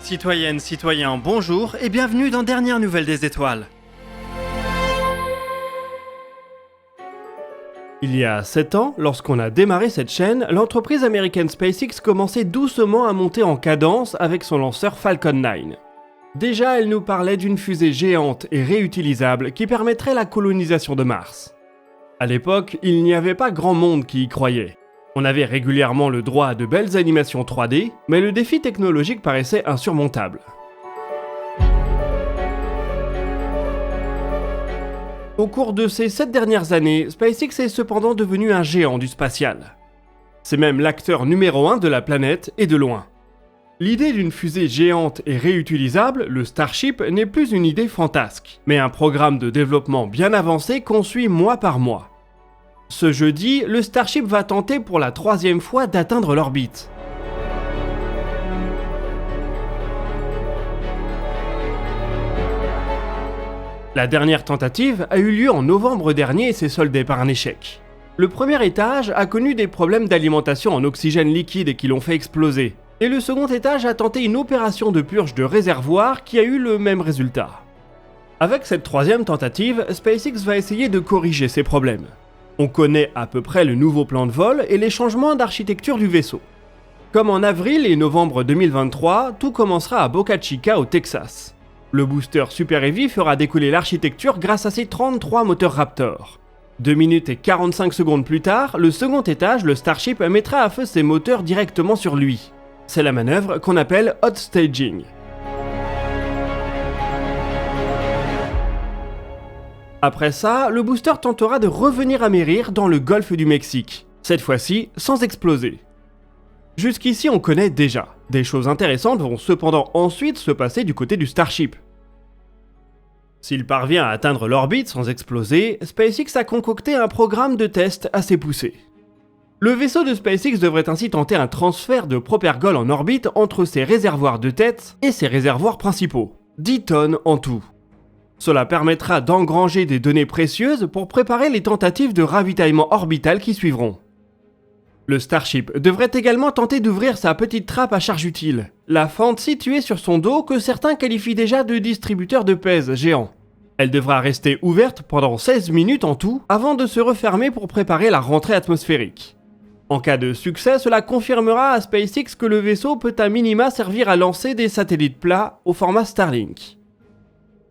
Citoyennes, citoyens, bonjour et bienvenue dans Dernière Nouvelle des Étoiles. Il y a 7 ans, lorsqu'on a démarré cette chaîne, l'entreprise américaine SpaceX commençait doucement à monter en cadence avec son lanceur Falcon 9. Déjà, elle nous parlait d'une fusée géante et réutilisable qui permettrait la colonisation de Mars. À l'époque, il n'y avait pas grand monde qui y croyait. On avait régulièrement le droit à de belles animations 3D, mais le défi technologique paraissait insurmontable. Au cours de ces 7 dernières années, SpaceX est cependant devenu un géant du spatial. C'est même l'acteur numéro 1 de la planète et de loin. L'idée d'une fusée géante et réutilisable, le Starship, n'est plus une idée fantasque, mais un programme de développement bien avancé qu'on suit mois par mois. Ce jeudi, le Starship va tenter pour la 3e fois d'atteindre l'orbite. La dernière tentative a eu lieu en novembre dernier et s'est soldée par un échec. Le premier étage a connu des problèmes d'alimentation en oxygène liquide qui l'ont fait exploser. Et le second étage a tenté une opération de purge de réservoir qui a eu le même résultat. Avec cette 3e tentative, SpaceX va essayer de corriger ces problèmes. On connaît à peu près le nouveau plan de vol et les changements d'architecture du vaisseau. Comme en avril et novembre 2023, tout commencera à Boca Chica au Texas. Le booster Super Heavy fera décoller l'architecture grâce à ses 33 moteurs Raptor. 2 minutes et 45 secondes plus tard, le second étage, le Starship, mettra à feu ses moteurs directement sur lui. C'est la manœuvre qu'on appelle hot staging. Après ça, le booster tentera de revenir amérir dans le golfe du Mexique, cette fois-ci sans exploser. Jusqu'ici on connaît déjà. Des choses intéressantes vont cependant ensuite se passer du côté du Starship. S'il parvient à atteindre l'orbite sans exploser, SpaceX a concocté un programme de test assez poussé. Le vaisseau de SpaceX devrait ainsi tenter un transfert de propergol en orbite entre ses réservoirs de tête et ses réservoirs principaux, 10 tonnes en tout. Cela permettra d'engranger des données précieuses pour préparer les tentatives de ravitaillement orbital qui suivront. Le Starship devrait également tenter d'ouvrir sa petite trappe à charge utile, la fente située sur son dos que certains qualifient déjà de distributeur de pèse géant. Elle devra rester ouverte pendant 16 minutes en tout avant de se refermer pour préparer la rentrée atmosphérique. En cas de succès, cela confirmera à SpaceX que le vaisseau peut à minima servir à lancer des satellites plats au format Starlink.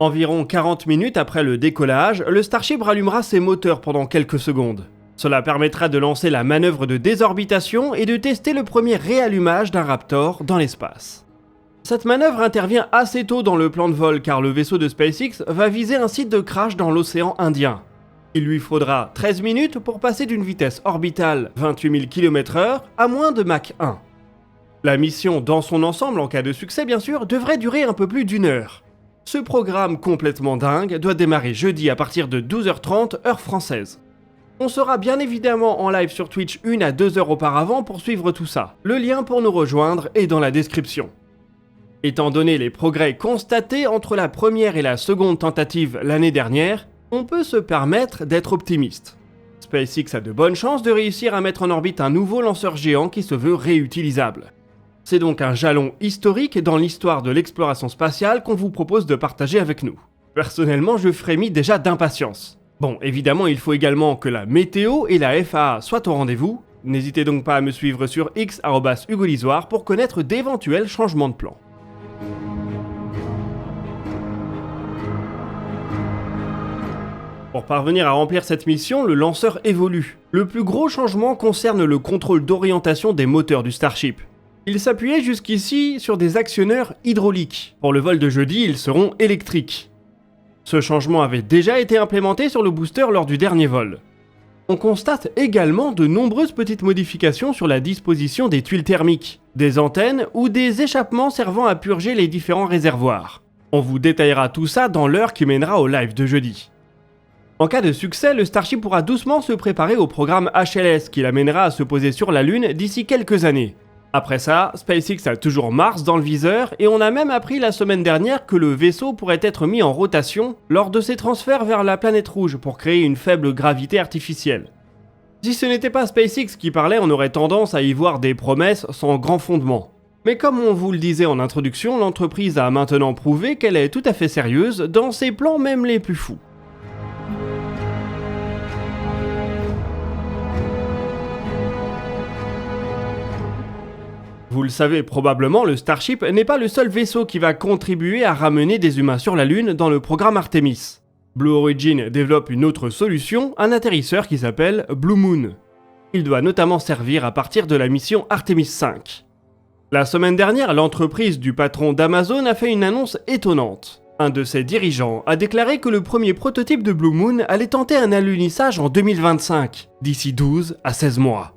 Environ 40 minutes après le décollage, le Starship rallumera ses moteurs pendant quelques secondes. Cela permettra de lancer la manœuvre de désorbitation et de tester le premier réallumage d'un Raptor dans l'espace. Cette manœuvre intervient assez tôt dans le plan de vol car le vaisseau de SpaceX va viser un site de crash dans l'océan Indien. Il lui faudra 13 minutes pour passer d'une vitesse orbitale 28 000 km/h à moins de Mach 1. La mission dans son ensemble, en cas de succès bien sûr, devrait durer un peu plus d'1 heure. Ce programme complètement dingue doit démarrer jeudi à partir de 12h30 heure française. On sera bien évidemment en live sur Twitch 1 à 2 heures auparavant pour suivre tout ça. Le lien pour nous rejoindre est dans la description. Étant donné les progrès constatés entre la première et la seconde tentative l'année dernière, on peut se permettre d'être optimiste. SpaceX a de bonnes chances de réussir à mettre en orbite un nouveau lanceur géant qui se veut réutilisable. C'est donc un jalon historique dans l'histoire de l'exploration spatiale qu'on vous propose de partager avec nous. Personnellement, je frémis déjà d'impatience. Bon, évidemment, il faut également que la météo et la FAA soient au rendez-vous. N'hésitez donc pas à me suivre sur x @HugoLisoire pour connaître d'éventuels changements de plan. Pour parvenir à remplir cette mission, le lanceur évolue. Le plus gros changement concerne le contrôle d'orientation des moteurs du Starship. Il s'appuyait jusqu'ici sur des actionneurs hydrauliques. Pour le vol de jeudi, ils seront électriques. Ce changement avait déjà été implémenté sur le booster lors du dernier vol. On constate également de nombreuses petites modifications sur la disposition des tuiles thermiques, des antennes ou des échappements servant à purger les différents réservoirs. On vous détaillera tout ça dans l'heure qui mènera au live de jeudi. En cas de succès, le Starship pourra doucement se préparer au programme HLS qui l'amènera à se poser sur la Lune d'ici quelques années. Après ça, SpaceX a toujours Mars dans le viseur et on a même appris la semaine dernière que le vaisseau pourrait être mis en rotation lors de ses transferts vers la planète rouge pour créer une faible gravité artificielle. Si ce n'était pas SpaceX qui parlait, on aurait tendance à y voir des promesses sans grand fondement. Mais comme on vous le disait en introduction, l'entreprise a maintenant prouvé qu'elle est tout à fait sérieuse dans ses plans même les plus fous. Vous le savez probablement, le Starship n'est pas le seul vaisseau qui va contribuer à ramener des humains sur la Lune dans le programme Artemis. Blue Origin développe une autre solution, un atterrisseur qui s'appelle Blue Moon. Il doit notamment servir à partir de la mission Artemis 5. La semaine dernière, l'entreprise du patron d'Amazon a fait une annonce étonnante. Un de ses dirigeants a déclaré que le premier prototype de Blue Moon allait tenter un alunissage en 2025, d'ici 12 à 16 mois.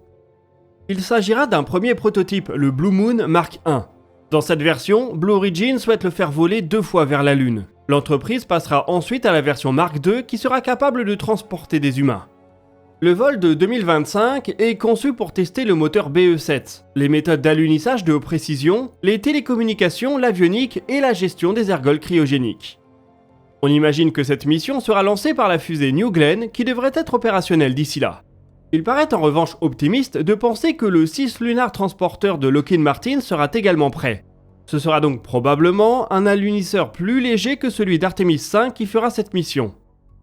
Il s'agira d'un premier prototype, le Blue Moon Mark I. Dans cette version, Blue Origin souhaite le faire voler 2 fois vers la Lune. L'entreprise passera ensuite à la version Mark II qui sera capable de transporter des humains. Le vol de 2025 est conçu pour tester le moteur BE7, les méthodes d'alunissage de haute précision, les télécommunications, l'avionique et la gestion des ergols cryogéniques. On imagine que cette mission sera lancée par la fusée New Glenn qui devrait être opérationnelle d'ici là. Il paraît en revanche optimiste de penser que le 6 Lunar Transporter de Lockheed Martin sera également prêt. Ce sera donc probablement un alunisseur plus léger que celui d'Artemis 5 qui fera cette mission.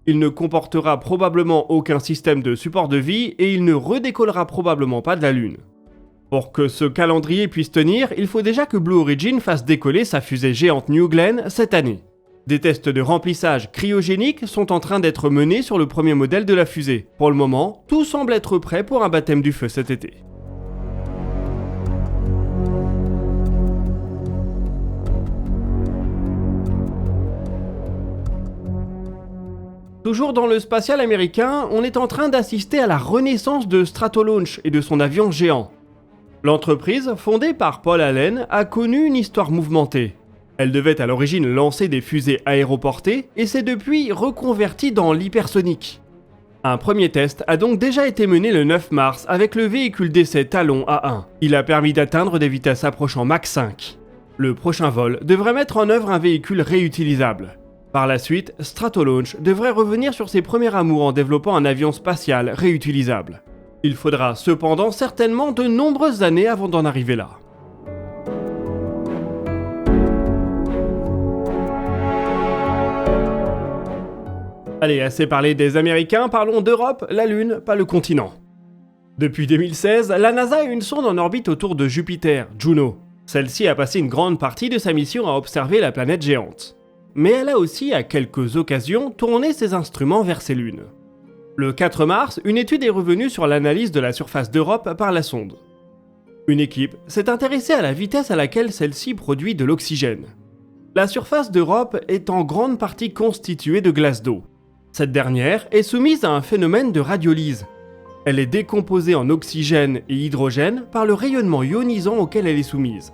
Il ne comportera probablement aucun système de support de vie et il ne redécollera probablement pas de la Lune. Pour que ce calendrier puisse tenir, il faut déjà que Blue Origin fasse décoller sa fusée géante New Glenn cette année. Des tests de remplissage cryogénique sont en train d'être menés sur le premier modèle de la fusée. Pour le moment, tout semble être prêt pour un baptême du feu cet été. Toujours dans le spatial américain, on est en train d'assister à la renaissance de Stratolaunch et de son avion géant. L'entreprise, fondée par Paul Allen, a connu une histoire mouvementée. Elle devait à l'origine lancer des fusées aéroportées et s'est depuis reconvertie dans l'hypersonique. Un premier test a donc déjà été mené le 9 mars avec le véhicule d'essai Talon A1. Il a permis d'atteindre des vitesses approchant Mach 5. Le prochain vol devrait mettre en œuvre un véhicule réutilisable. Par la suite, Stratolaunch devrait revenir sur ses premiers amours en développant un avion spatial réutilisable. Il faudra cependant certainement de nombreuses années avant d'en arriver là. Allez, assez parlé des Américains, parlons d'Europe, la Lune, pas le continent. Depuis 2016, la NASA a une sonde en orbite autour de Jupiter, Juno. Celle-ci a passé une grande partie de sa mission à observer la planète géante. Mais elle a aussi, à quelques occasions, tourné ses instruments vers ses lunes. Le 4 mars, une étude est revenue sur l'analyse de la surface d'Europe par la sonde. Une équipe s'est intéressée à la vitesse à laquelle celle-ci produit de l'oxygène. La surface d'Europe est en grande partie constituée de glace d'eau. Cette dernière est soumise à un phénomène de radiolyse. Elle est décomposée en oxygène et hydrogène par le rayonnement ionisant auquel elle est soumise.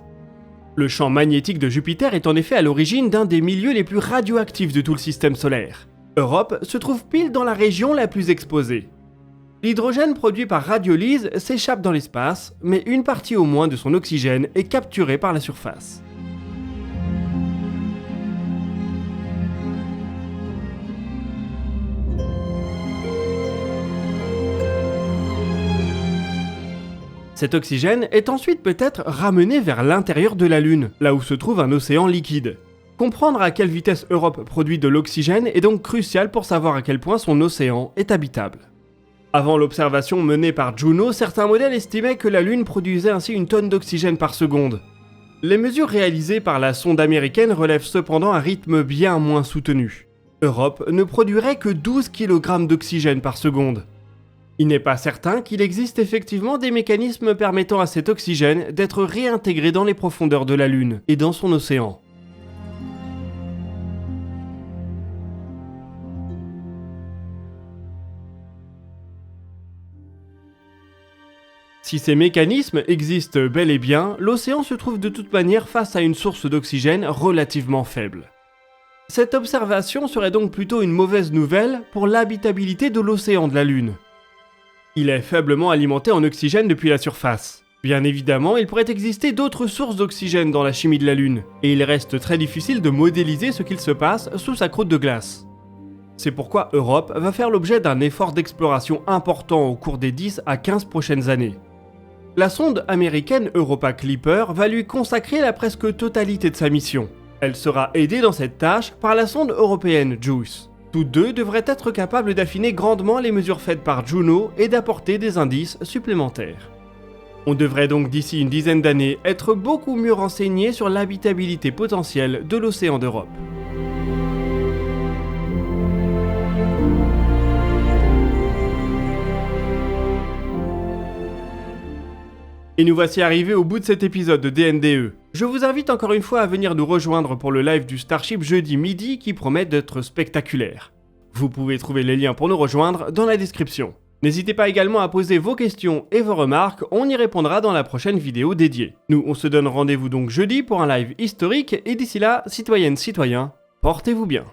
Le champ magnétique de Jupiter est en effet à l'origine d'un des milieux les plus radioactifs de tout le système solaire. Europe se trouve pile dans la région la plus exposée. L'hydrogène produit par radiolyse s'échappe dans l'espace, mais une partie au moins de son oxygène est capturée par la surface. Cet oxygène est ensuite peut-être ramené vers l'intérieur de la Lune, là où se trouve un océan liquide. Comprendre à quelle vitesse Europe produit de l'oxygène est donc crucial pour savoir à quel point son océan est habitable. Avant l'observation menée par Juno, certains modèles estimaient que la Lune produisait ainsi une tonne d'oxygène par seconde. Les mesures réalisées par la sonde américaine relèvent cependant un rythme bien moins soutenu. Europe ne produirait que 12 kg d'oxygène par seconde. Il n'est pas certain qu'il existe effectivement des mécanismes permettant à cet oxygène d'être réintégré dans les profondeurs de la Lune et dans son océan. Si ces mécanismes existent bel et bien, l'océan se trouve de toute manière face à une source d'oxygène relativement faible. Cette observation serait donc plutôt une mauvaise nouvelle pour l'habitabilité de l'océan de la Lune. Il est faiblement alimenté en oxygène depuis la surface. Bien évidemment, il pourrait exister d'autres sources d'oxygène dans la chimie de la Lune, et il reste très difficile de modéliser ce qu'il se passe sous sa croûte de glace. C'est pourquoi Europe va faire l'objet d'un effort d'exploration important au cours des 10 à 15 prochaines années. La sonde américaine Europa Clipper va lui consacrer la presque totalité de sa mission. Elle sera aidée dans cette tâche par la sonde européenne JUICE. Toutes deux devraient être capables d'affiner grandement les mesures faites par Juno et d'apporter des indices supplémentaires. On devrait donc d'ici une dizaine d'années être beaucoup mieux renseigné sur l'habitabilité potentielle de l'océan d'Europe. Et nous voici arrivés au bout de cet épisode de DNDE. Je vous invite encore une fois à venir nous rejoindre pour le live du Starship jeudi midi qui promet d'être spectaculaire. Vous pouvez trouver les liens pour nous rejoindre dans la description. N'hésitez pas également à poser vos questions et vos remarques, on y répondra dans la prochaine vidéo dédiée. Nous, on se donne rendez-vous donc jeudi pour un live historique et d'ici là, citoyennes, citoyens, portez-vous bien.